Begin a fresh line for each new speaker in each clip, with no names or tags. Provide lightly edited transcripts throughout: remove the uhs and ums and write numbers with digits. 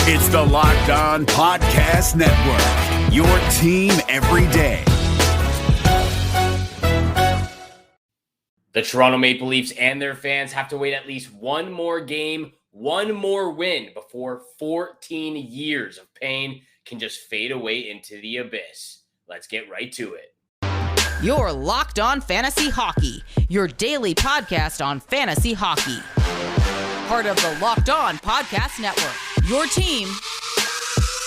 It's the Locked On Podcast Network, your team every day.
The Toronto Maple Leafs and their fans have to wait at least one more game, one more win before 14 years of pain can just fade away into the abyss. Let's get right to it.
Your Locked On Fantasy Hockey, your daily podcast on fantasy hockey. Part of the Locked On Podcast Network, your team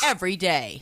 every day.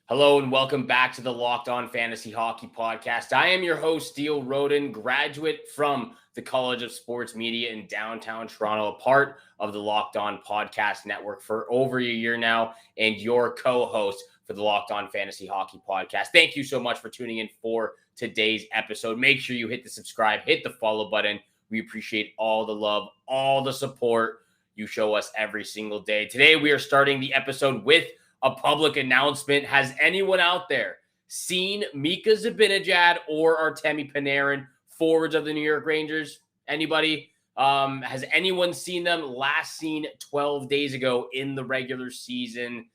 Hello and welcome back to the Locked On Fantasy Hockey Podcast. I am your host, Steele Roden, graduate from the College of Sports Media in downtown Toronto, a part of the Locked On Podcast Network for over a year now, and your co-host for the Locked On Fantasy Hockey Podcast. Thank you so much for tuning in for today's episode. Make sure you hit the subscribe, hit the follow button. We appreciate all the love, all the support you show us every single day. Today, we are starting the episode with a public announcement. Has anyone out there seen Mika Zibanejad or Artemi Panarin, forwards of the New York Rangers? Anybody? Has anyone seen them? Last seen 12 days ago in the regular season.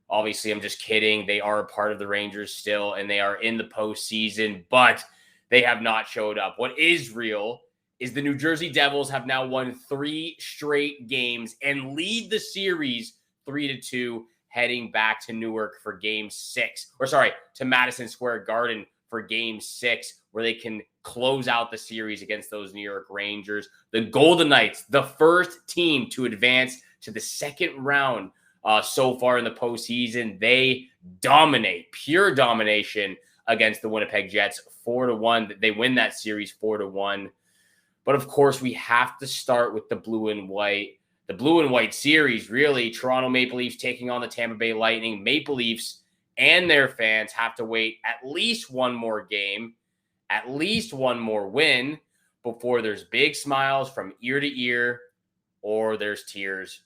Obviously, I'm just kidding. They are a part of the Rangers still, and they are in the postseason, but they have not showed up. What is real is the New Jersey Devils have now won 3 straight games and lead the series 3-2. Heading back to Newark for Game 6, to Madison Square Garden for Game 6, where they can close out the series against those New York Rangers. The Golden Knights, the first team to advance to the second round so far in the postseason. They dominate, pure domination against the Winnipeg Jets, 4-1. They win that series 4-1. But of course, we have to start with the blue and white. The blue and white series, really, Toronto Maple Leafs taking on the Tampa Bay Lightning. Maple Leafs and their fans have to wait at least one more game, at least one more win before there's big smiles from ear to ear or there's tears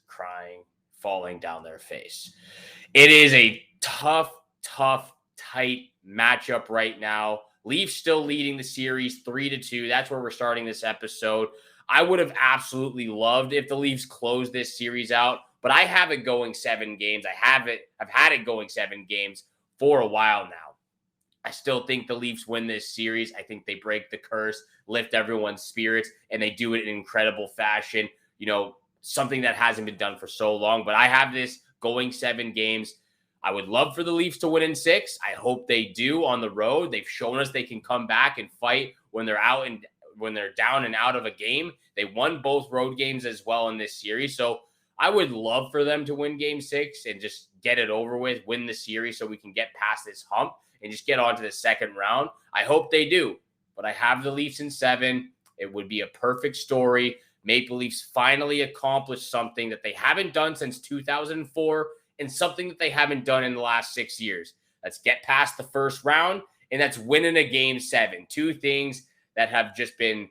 falling down their face. It is a tough, tight matchup right now. Leafs still leading the series 3-2. That's where we're starting this episode. I would have absolutely loved if the Leafs closed this series out, but I have it going 7 games. I've had it going 7 games for a while now. I still think the Leafs win this series. I think they break the curse, lift everyone's spirits, and they do it in incredible fashion. You know, something that hasn't been done for so long, but I have this going 7 games. I would love for the Leafs to win in 6. I hope they do on the road. They've shown us they can come back and fight when they're down and out of a game. They won both road games as well in this series. So I would love for them to win Game 6 and just get it over with, win the series so we can get past this hump and just get on to the second round. I hope they do, but I have the Leafs in 7. It would be a perfect story. Maple Leafs finally accomplished something that they haven't done since 2004 and something that they haven't done in the last 6 years. Let's get past the first round, and that's winning a Game 7. 2 things that have just been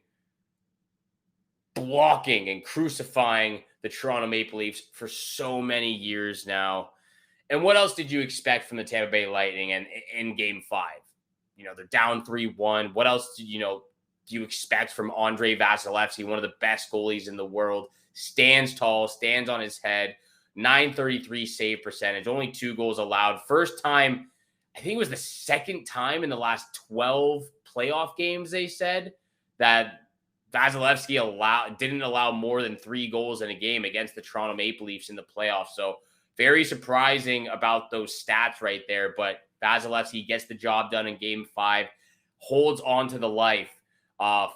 blocking and crucifying the Toronto Maple Leafs for so many years now. And what else did you expect from the Tampa Bay Lightning and in Game 5? You know, they're down 3-1. What else do you expect from Andrei Vasilevskiy, one of the best goalies in the world? Stands tall, stands on his head, .933 save percentage, only 2 goals allowed. First time, I think it was the second time in the last 12 playoff games, they said, that Vasilevskiy didn't allow more than 3 goals in a game against the Toronto Maple Leafs in the playoffs. So very surprising about those stats right there. But Vasilevskiy gets the job done in Game 5, holds on to the life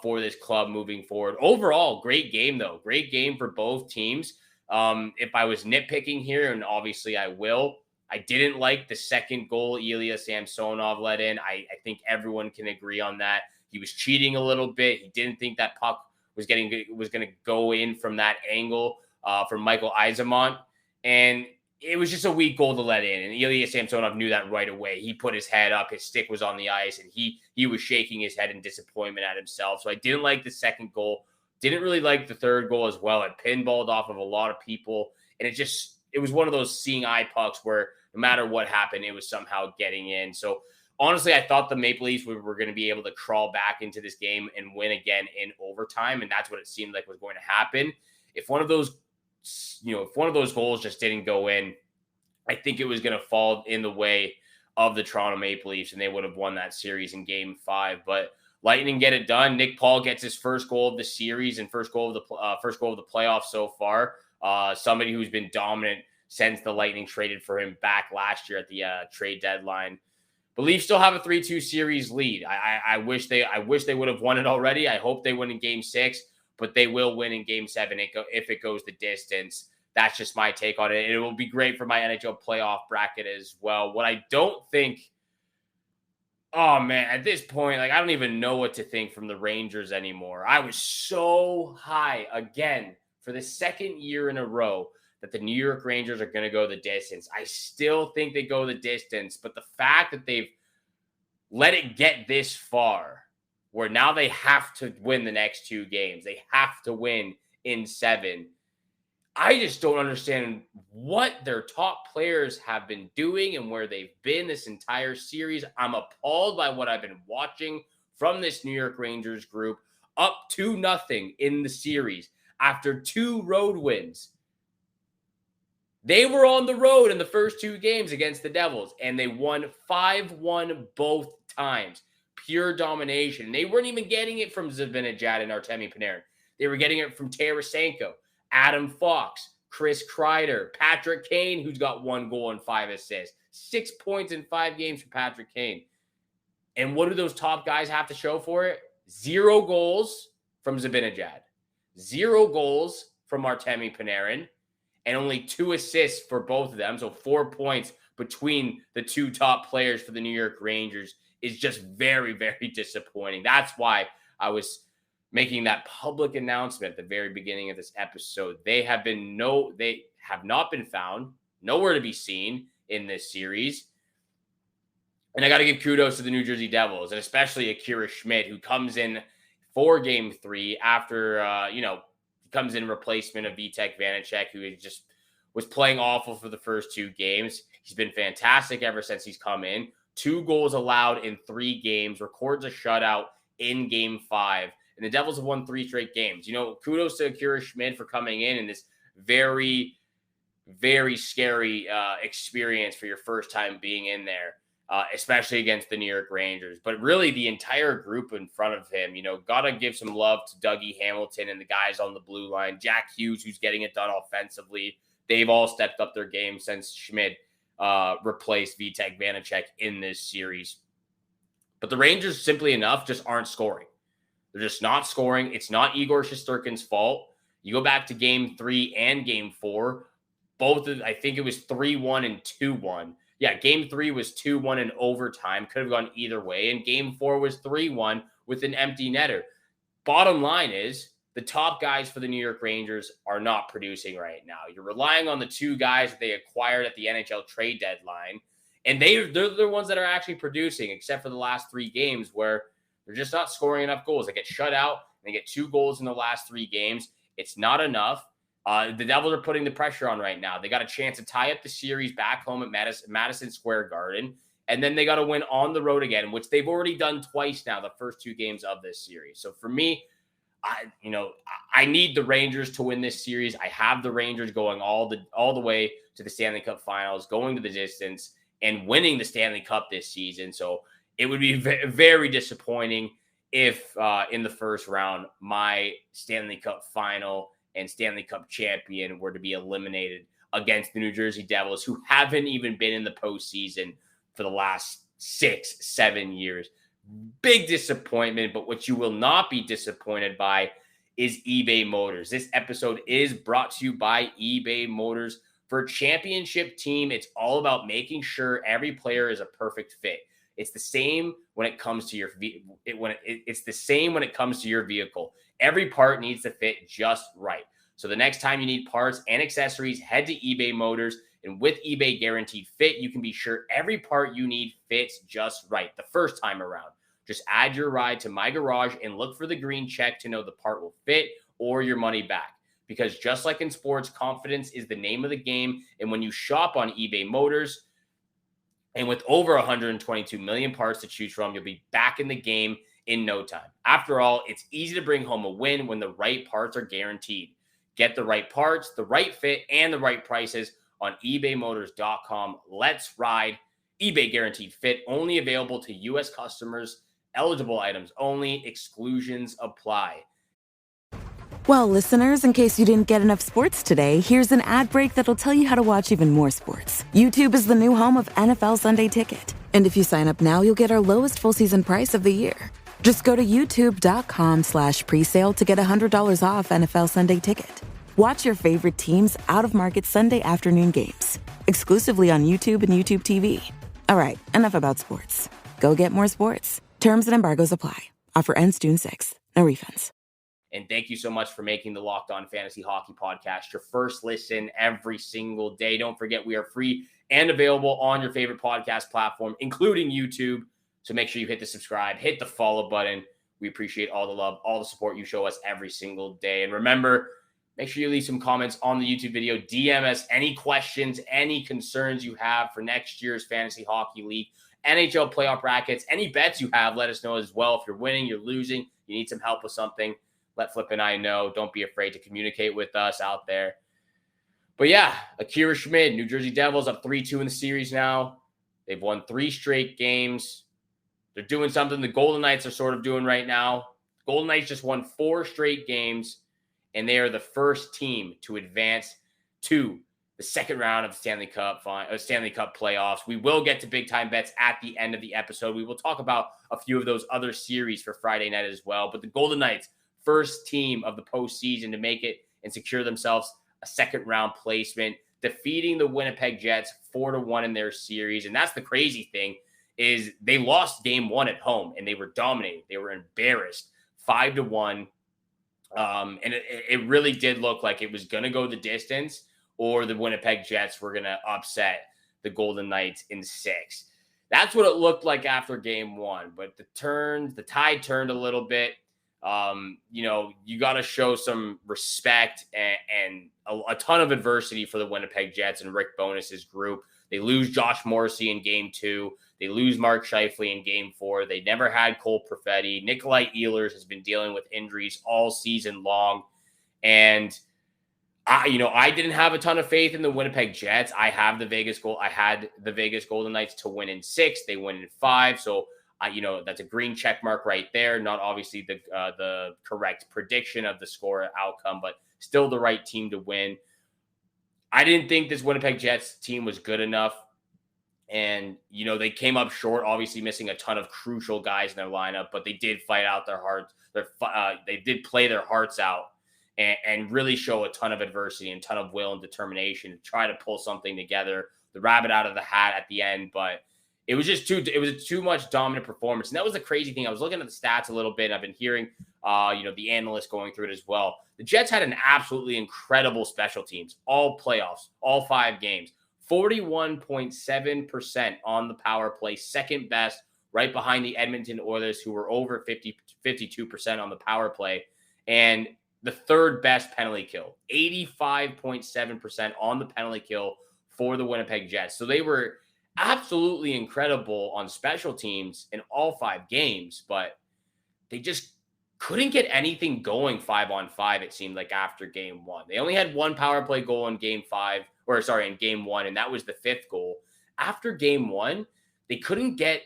for this club moving forward. Overall, great game, though. Great game for both teams. If I was nitpicking here, and obviously I will, I didn't like the second goal Ilya Samsonov let in. I think everyone can agree on that. He was cheating a little bit. He didn't think that puck was going to go in from that angle from Michael Eyssimont. And it was just a weak goal to let in. And Ilya Samsonov knew that right away. He put his head up. His stick was on the ice, and he was shaking his head in disappointment at himself. So I didn't like the second goal. Didn't really like the third goal as well. It pinballed off of a lot of people. And it was one of those seeing eye pucks where no matter what happened, it was somehow getting in. So honestly, I thought the Maple Leafs were going to be able to crawl back into this game and win again in overtime, and that's what it seemed like was going to happen. If one of those goals just didn't go in, I think it was going to fall in the way of the Toronto Maple Leafs, and they would have won that series in Game 5. But Lightning get it done. Nick Paul gets his first goal of the series and first goal of the playoffs so far. Somebody who's been dominant since the Lightning traded for him back last year at the trade deadline. The Leafs still have a 3-2 series lead. I wish they would have won it already. I hope they win in Game 6, but they will win in Game 7 if it goes the distance. That's just my take on it. It will be great for my NHL playoff bracket as well. What I don't think, oh man, at this point, I don't even know what to think from the Rangers anymore. I was so high again for the second year in a row that the New York Rangers are going to go the distance. I still think they go the distance, but the fact that they've let it get this far, where now they have to win the next 2 games, they have to win in 7. I just don't understand what their top players have been doing and where they've been this entire series. I'm appalled by what I've been watching from this New York Rangers group, up 2-0 in the series after 2 road wins. They were on the road in the first 2 games against the Devils, and they won 5-1 both times. Pure domination. They weren't even getting it from Zibanejad and Artemi Panarin. They were getting it from Tarasenko, Adam Fox, Chris Kreider, Patrick Kane, who's got 1 goal and 5 assists. 6 points in 5 games for Patrick Kane. And what do those top guys have to show for it? 0 goals from Zibanejad. 0 goals from Artemi Panarin. And only 2 assists for both of them. So 4 points between the 2 top players for the New York Rangers is just very, very disappointing. That's why I was making that public announcement at the very beginning of this episode. They have not been found, nowhere to be seen in this series. And I got to give kudos to the New Jersey Devils, and especially Akira Schmidt, who comes in for Game 3 after, comes in replacement of Vitek Vanacek, who was playing awful for the first 2 games. He's been fantastic ever since he's come in. 2 goals allowed in 3 games, records a shutout in Game 5. And the Devils have won 3 straight games. Kudos to Akira Schmidt for coming in this very, very scary experience for your first time being in there, especially against the New York Rangers. But really, the entire group in front of him, got to give some love to Dougie Hamilton and the guys on the blue line. Jack Hughes, who's getting it done offensively. They've all stepped up their game since Schmidt replaced Vitek Vanacek in this series. But the Rangers, simply enough, just aren't scoring. They're just not scoring. It's not Igor Shesterkin's fault. You go back to Game 3 and Game 4. I think it was 3-1 and 2-1. Yeah, Game 3 was 2-1 in overtime. Could have gone either way. And Game 4 was 3-1 with an empty netter. Bottom line is, the top guys for the New York Rangers are not producing right now. You're relying on the 2 guys that they acquired at the NHL trade deadline. And they're the ones that are actually producing, except for the last 3 games where they're just not scoring enough goals. They get shut out. They get 2 goals in the last 3 games. It's not enough. The Devils are putting the pressure on right now. They got a chance to tie up the series back home at Madison Square Garden. And then they got to win on the road again, which they've already done twice now, the first 2 games of this series. So for me, I need the Rangers to win this series. I have the Rangers going all the way to the Stanley Cup Finals, going to the distance, and winning the Stanley Cup this season. So it would be very disappointing if in the first round, my Stanley Cup final and Stanley Cup champion were to be eliminated against the New Jersey Devils, who haven't even been in the postseason for the last 6-7 years. Big disappointment, but what you will not be disappointed by is eBay Motors. This episode is brought to you by eBay Motors. For a championship team, it's all about making sure every player is a perfect fit. It's the same when it comes to it's the same when it comes to your vehicle. Every part needs to fit just right. So the next time you need parts and accessories, head to eBay Motors. And with eBay Guaranteed Fit, you can be sure every part you need fits just right the first time around. Just add your ride to My Garage and look for the green check to know the part will fit or your money back. Because just like in sports, confidence is the name of the game. And when you shop on eBay Motors, And with over 122 million parts to choose from, you'll be back in the game in no time. After all, it's easy to bring home a win when the right parts are guaranteed. Get the right parts, the right fit, and the right prices on ebaymotors.com. Let's ride. eBay guaranteed fit, only available to U.S. customers, eligible items only, exclusions apply.
Well, listeners, in case you didn't get enough sports today, here's an ad break that'll tell you how to watch even more sports. YouTube is the new home of NFL Sunday Ticket. And if you sign up now, you'll get our lowest full season price of the year. Just go to youtube.com/presale to get $100 off NFL Sunday Ticket. Watch your favorite teams out-of-market Sunday afternoon games, exclusively on YouTube and YouTube TV. All right, enough about sports. Go get more sports. Terms and embargoes apply. Offer ends June 6th. No refunds.
And thank you so much for making the Locked On Fantasy Hockey Podcast your first listen every single day. Don't forget, we are free and available on your favorite podcast platform, including YouTube. So make sure you hit the subscribe, hit the follow button. We appreciate all the love, all the support you show us every single day. And remember, make sure you leave some comments on the YouTube video. DM us any questions, any concerns you have for next year's Fantasy Hockey League, NHL Playoff brackets, any bets you have, let us know as well. If you're winning, you're losing, you need some help with something, let Flip and I know. Don't be afraid to communicate with us out there. But yeah, Akira Schmid, New Jersey Devils up 3-2 in the series now. They've won 3 straight games. They're doing something the Golden Knights are sort of doing right now. Golden Knights just won 4 straight games, and they are the first team to advance to the second round of the Stanley Cup playoffs. We will get to big-time bets at the end of the episode. We will talk about a few of those other series for Friday night as well. But the Golden Knights, first team of the postseason to make it and secure themselves a second-round placement, defeating the Winnipeg Jets 4-1 in their series. And that's the crazy thing, is they lost game 1 at home, and they were dominating. They were embarrassed 5-1. And it really did look like it was going to go the distance, or the Winnipeg Jets were going to upset the Golden Knights in 6. That's what it looked like after game 1. But the tide turned a little bit. You got to show some respect and a ton of adversity for the Winnipeg Jets and Rick Bowness's group. They lose Josh Morrissey in game 2. They lose Mark Scheifele in game 4. They never had Cole Perfetti. Nikolai Ehlers has been dealing with injuries all season long. And I didn't have a ton of faith in the Winnipeg Jets. I had the Vegas Golden Knights to win in 6. They win in 5. So that's a green check mark right there. Not obviously the correct prediction of the score outcome, but still the right team to win. I didn't think this Winnipeg Jets team was good enough. And, they came up short, obviously missing a ton of crucial guys in their lineup, but they did fight out their hearts. They did play their hearts out and really show a ton of adversity and a ton of will and determination to try to pull something together, the rabbit out of the hat at the end. But it was just too much dominant performance. And that was the crazy thing. I was looking at the stats a little bit. And I've been hearing, the analysts going through it as well. The Jets had an absolutely incredible special teams, all playoffs, all 5 games, 41.7% on the power play, second best, right behind the Edmonton Oilers, who were over 52% on the power play, and the third best penalty kill, 85.7% on the penalty kill for the Winnipeg Jets. So they were absolutely incredible on special teams in all 5 games, but they just couldn't get anything going 5-on-5, it seemed like, after game 1. They only had 1 power play goal in game 1, and that was the 5th goal. After game 1, they couldn't get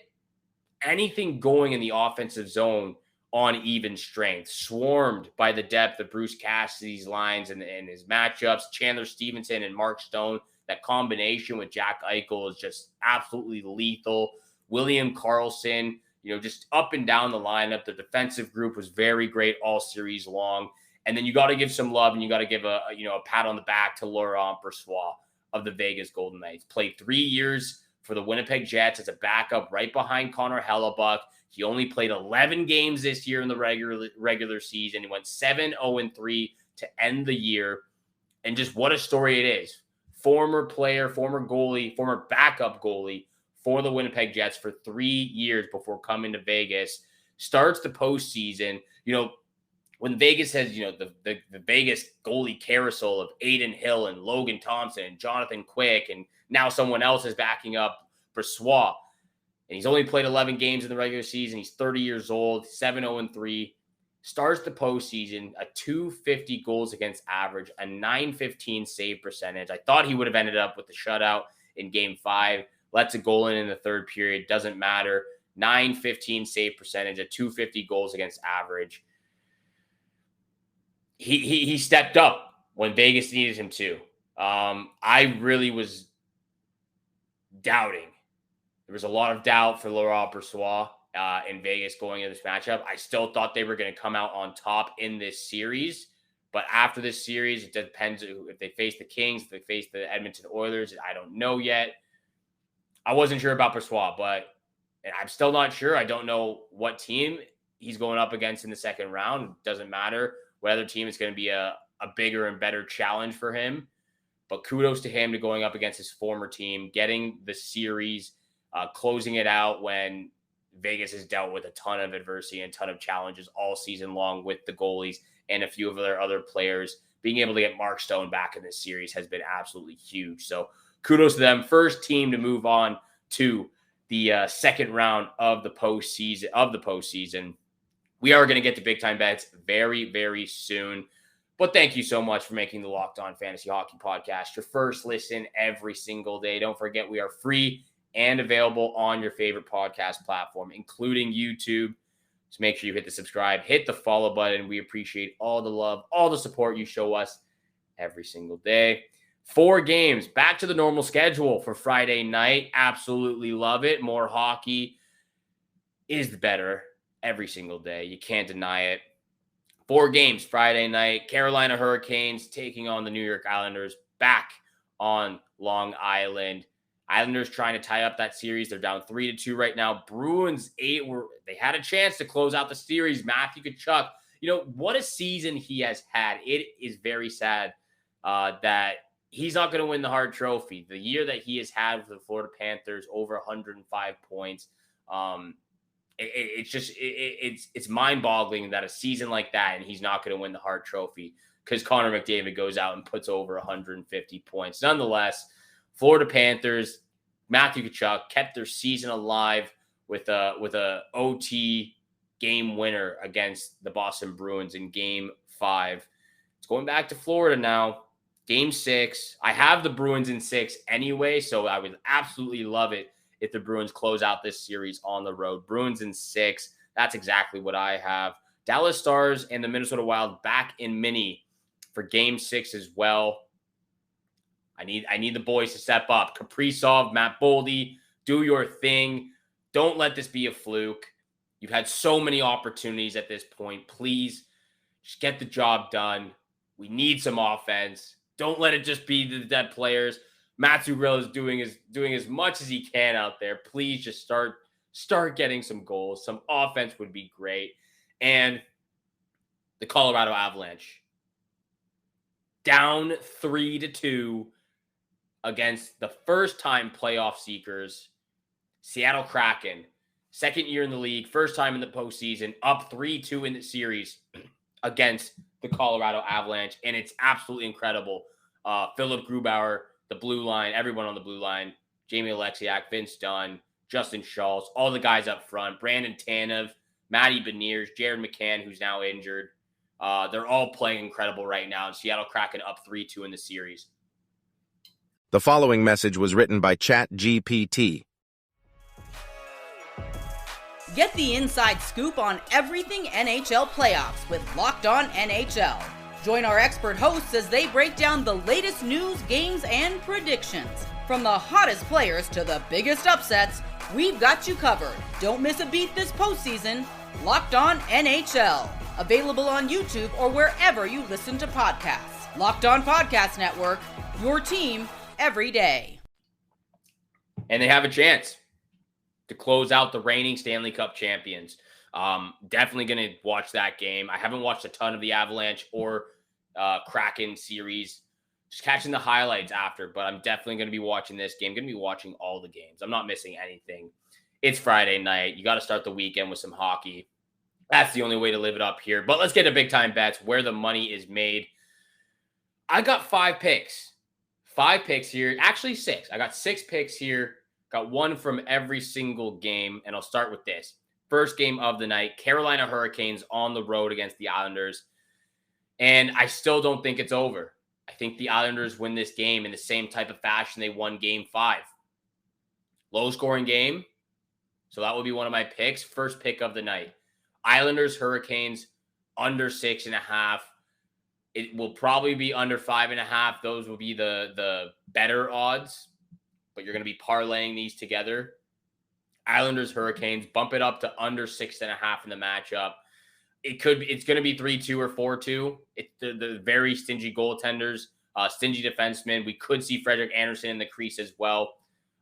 anything going in the offensive zone on even strength, swarmed by the depth of Bruce Cassidy's lines and his matchups. Chandler Stevenson and Mark Stone, that combination with Jack Eichel is just absolutely lethal. William Karlsson, just up and down the lineup. The defensive group was very great all series long. And then you got to give some love, and you got to give a pat on the back to Laurent Brossoit of the Vegas Golden Knights. Played 3 years for the Winnipeg Jets as a backup right behind Connor Hellebuck. He only played 11 games this year in the regular season. He went 7-0-3 to end the year. And just what a story it is. Former player, former goalie, former backup goalie for the Winnipeg Jets for 3 years before coming to Vegas. Starts the postseason. When Vegas has, the Vegas goalie carousel of Aiden Hill and Logan Thompson and Jonathan Quick, and now someone else is backing up Brossoit. And he's only played 11 games in the regular season. He's 30 years old, 7-0-3. Starts the postseason, a .250 goals against average, a .915 save percentage. I thought he would have ended up with the shutout in Game 5. Lets a goal in the third period. Doesn't matter. .915 save percentage, a .250 goals against average. He stepped up when Vegas needed him to. I really was doubting. There was a lot of doubt for Laurent Brossoit in Vegas going into this matchup. I still thought they were going to come out on top in this series. But after this series, it depends if they face the Kings, if they face the Edmonton Oilers. I don't know yet. I wasn't sure about Brossoit, but I'm still not sure. I don't know what team he's going up against in the second round. It doesn't matter. What other team is going to be a bigger and better challenge for him. But kudos to him to going up against his former team, getting the series, closing it out when Vegas has dealt with a ton of adversity and a ton of challenges all season long with the goalies and a few of their other players. Being able to get Mark Stone back in this series has been absolutely huge. So kudos to them. First team to move on to the second round of the postseason. We are going to get to big time bets very, very soon. But thank you so much for making the Locked On Fantasy Hockey Podcast your first listen every single day. Don't forget, we are free and available on your favorite podcast platform, including YouTube. So make sure you hit the subscribe, hit the follow button. We appreciate all the love, all the support you show us every single day. 4 games, back to the normal schedule for Friday night. Absolutely love it. More hockey is better every single day. You can't deny it. 4 games Friday night. Carolina Hurricanes taking on the New York Islanders back on Long Island. Islanders trying to tie up that series. They're down 3-2 right now. Bruins 8 they had a chance to close out the series. Matthew Tkachuk, what a season he has had. It is very sad that he's not going to win the Hart Trophy. The year that he has had with the Florida Panthers, over 105 points. It's mind-boggling that a season like that and he's not going to win the Hart Trophy because Connor McDavid goes out and puts over 150 points. Nonetheless, Florida Panthers, Matthew Tkachuk kept their season alive with a OT game winner against the Boston Bruins in Game 5. It's going back to Florida now. Game 6. I have the Bruins in 6 anyway, so I would absolutely love it if the Bruins close out this series on the road. Bruins in 6. That's exactly what I have. Dallas Stars and the Minnesota Wild back in Mini for Game 6 as well. I need the boys to step up. Kaprizov, Matt Boldy, do your thing. Don't let this be a fluke. You've had so many opportunities at this point. Please just get the job done. We need some offense. Don't let it just be the dead players. Matthew Rill is doing as much as he can out there. Please just start getting some goals. Some offense would be great. And the Colorado Avalanche down 3-2 against the first-time playoff seekers, Seattle Kraken. Second year in the league, first time in the postseason, up 3-2 in the series against the Colorado Avalanche. And it's absolutely incredible. Philip Grubauer, the blue line, everyone on the blue line, Jamie Alexiak, Vince Dunn, Justin Schultz, all the guys up front, Brandon Tanev, Matty Beniers, Jared McCann, who's now injured. They're all playing incredible right now. Seattle Kraken up 3-2 in the series.
The following message was written by ChatGPT.
Get the inside scoop on everything NHL playoffs with Locked On NHL. Join our expert hosts as they break down the latest news, games, and predictions. From the hottest players to the biggest upsets, we've got you covered. Don't miss a beat this postseason. Locked On NHL. Available on YouTube or wherever you listen to podcasts. Locked On Podcast Network. Your team every day.
And they have a chance to close out the reigning Stanley Cup champions. Definitely going to watch that game. I haven't watched a ton of the Avalanche or Kraken series. Just catching the highlights after, but I'm definitely going to be watching this game. Going to be watching all the games. I'm not missing anything. It's Friday night. You got to start the weekend with some hockey. That's the only way to live it up here. But let's get to big time bets where the money is made. I got 5 picks. 5 picks here. Actually 6. I got 6 picks here Got one from every single game, and I'll start with this. First game of the night, Carolina Hurricanes on the road against the Islanders. And I still don't think it's over. I think the Islanders win this game in the same type of fashion they won Game 5. Low-scoring game. So that will be one of my picks. First pick of the night. Islanders, Hurricanes, under 6.5. It will probably be under 5.5. Those will be the better odds. But you're going to be parlaying these together. Islanders, Hurricanes, bump it up to under 6.5 in the matchup. It's going to be 3-2 or 4-2. It's the very stingy goaltenders, stingy defensemen. We could see Frederik Andersen in the crease as well.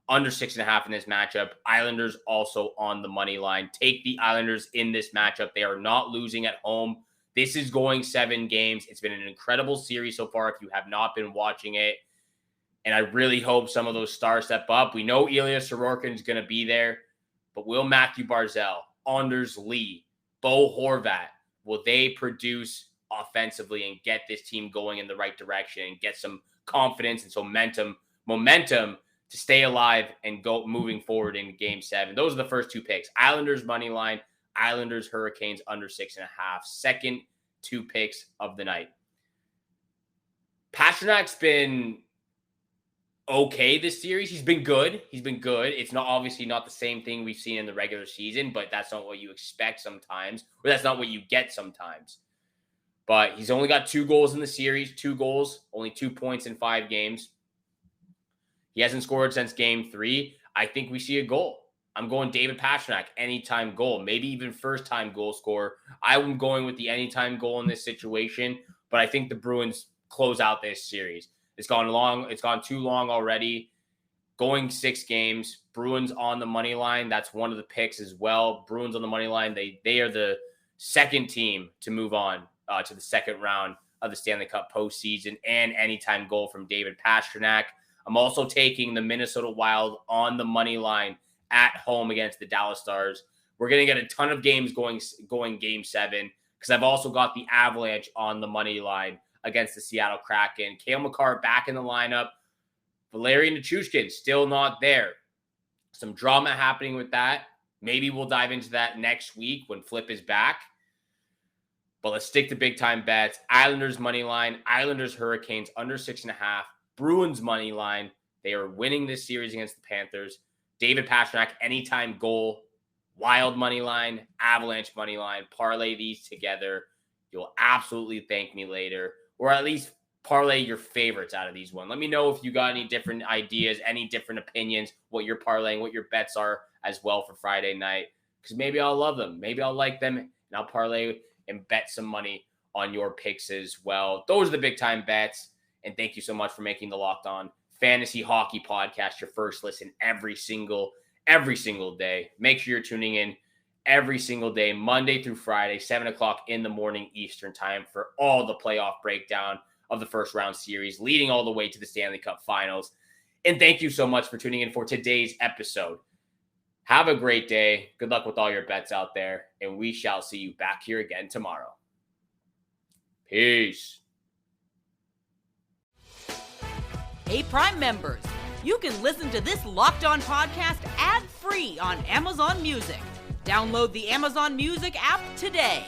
Under 6.5 in this matchup. Islanders also on the money line. Take the Islanders in this matchup. They are not losing at home. This is going 7 games. It's been an incredible series so far if you have not been watching it. And I really hope some of those stars step up. We know Ilya Sorokin is going to be there. But will Matthew Barzal, Anders Lee, Bo Horvat, will they produce offensively and get this team going in the right direction and get some confidence and some momentum to stay alive and go moving forward in Game 7? Those are the first 2 picks. Islanders money line, Islanders Hurricanes under 6.5. Second 2 picks of the night. Pasternak's been okay this series. He's been good. It's not obviously not the same thing we've seen in the regular season, but that's not what you expect sometimes, or that's not what you get sometimes. But he's only got 2 goals in the series, 2 goals, only 2 points in 5 games. He hasn't scored since Game 3. I think we see a goal. I'm going David Pastrnak, anytime goal, maybe even first-time goal scorer. I'm going with the anytime goal in this situation, but I think the Bruins close out this series. It's gone long. It's gone too long already. Going 6 games. Bruins on the money line. That's one of the picks as well. Bruins on the money line. They are the second team to move on to the second round of the Stanley Cup postseason, and anytime goal from David Pastrnak. I'm also taking the Minnesota Wild on the money line at home against the Dallas Stars. We're going to get a ton of games going Game 7 because I've also got the Avalanche on the money line against the Seattle Kraken. Cale Makar back in the lineup. Valeri Nichushkin still not there. Some drama happening with that. Maybe we'll dive into that next week when Flip is back. But let's stick to big-time bets. Islanders money line. Islanders Hurricanes under 6.5. Bruins money line. They are winning this series against the Panthers. David Pastrnak anytime goal. Wild money line. Avalanche money line. Parlay these together. You'll absolutely thank me later. Or at least parlay your favorites out of these one. Let me know if you got any different ideas, any different opinions, what you're parlaying, what your bets are as well for Friday night. Because maybe I'll love them. Maybe I'll like them, and I'll parlay and bet some money on your picks as well. Those are the big-time bets. And thank you so much for making the Locked On Fantasy Hockey Podcast your first listen every single day. Make sure you're tuning in every single day, Monday through Friday, 7 o'clock in the morning Eastern time for all the playoff breakdown of the first round series, leading all the way to the Stanley Cup Finals. And thank you so much for tuning in for today's episode. Have a great day. Good luck with all your bets out there, and we shall see you back here again tomorrow. Peace.
Hey, Prime members, you can listen to this Locked On podcast ad-free on Amazon Music. Download the Amazon Music app today.